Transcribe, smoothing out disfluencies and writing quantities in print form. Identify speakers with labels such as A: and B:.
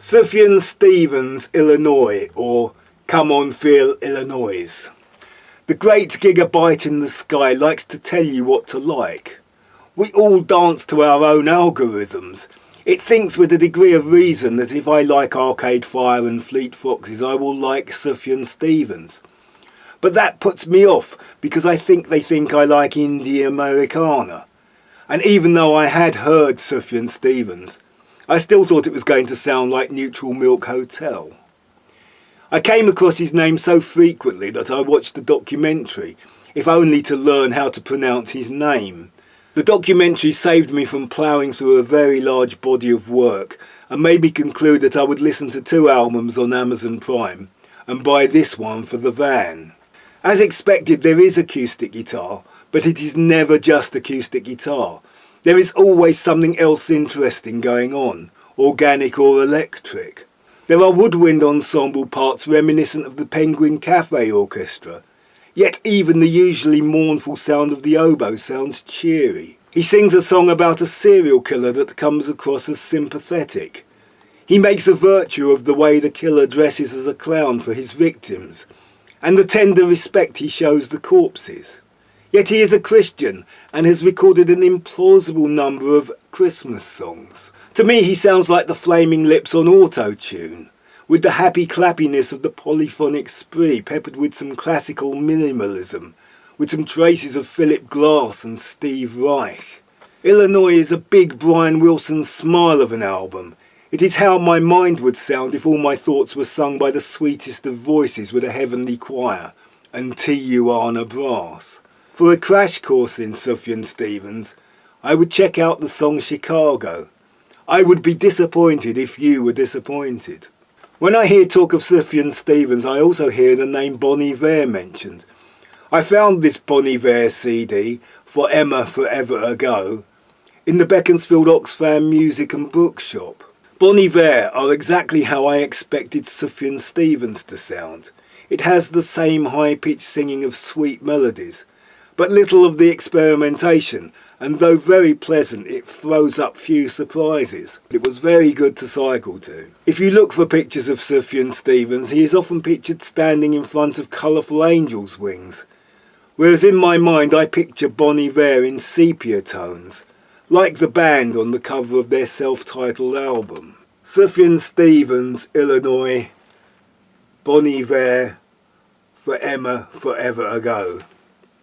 A: Sufjan Stevens, Illinois, or Come On Feel Illinois. The great gigabyte in the sky likes to tell you what to like. We all dance to our own algorithms. It thinks with a degree of reason that if I like Arcade Fire and Fleet Foxes, I will like Sufjan Stevens. But that puts me off because I think they think I like Indie Americana. And even though I had heard Sufjan Stevens, I still thought it was going to sound like Neutral Milk Hotel. I came across his name so frequently that I watched the documentary, if only to learn how to pronounce his name. The documentary saved me from ploughing through a very large body of work and made me conclude that I would listen to 2 albums on Amazon Prime and buy this one for the van. As expected, there is acoustic guitar, but it is never just acoustic guitar. There is always something else interesting going on, organic or electric. There are woodwind ensemble parts reminiscent of the Penguin Cafe Orchestra, yet even the usually mournful sound of the oboe sounds cheery. He sings a song about a serial killer that comes across as sympathetic. He makes a virtue of the way the killer dresses as a clown for his victims, and the tender respect he shows the corpses. Yet he is a Christian and has recorded an implausible number of Christmas songs. To me he sounds like the Flaming Lips on auto-tune, with the happy clappiness of the polyphonic spree peppered with some classical minimalism, with some traces of Philip Glass and Steve Reich. Illinois is a big Brian Wilson smile of an album. It is how my mind would sound if all my thoughts were sung by the sweetest of voices with a heavenly choir and Tijuana brass. For a crash course in Sufjan Stevens, I would check out the song Chicago. I would be disappointed if you were disappointed. When I hear talk of Sufjan Stevens, I also hear the name Bon Iver mentioned. I found this Bon Iver CD, For Emma Forever Ago, in the Beaconsfield Oxfam Music and Bookshop. Bon Iver are exactly how I expected Sufjan Stevens to sound. It has the same high-pitched singing of sweet melodies, but little of the experimentation, and though very pleasant, it throws up few surprises. It was very good to cycle to. If you look for pictures of Sufjan Stevens, he is often pictured standing in front of colourful angels' wings, whereas in my mind I picture Bon Iver in sepia tones, like the band on the cover of their self-titled album. Sufjan Stevens, Illinois, Bon Iver, For Emma Forever Ago.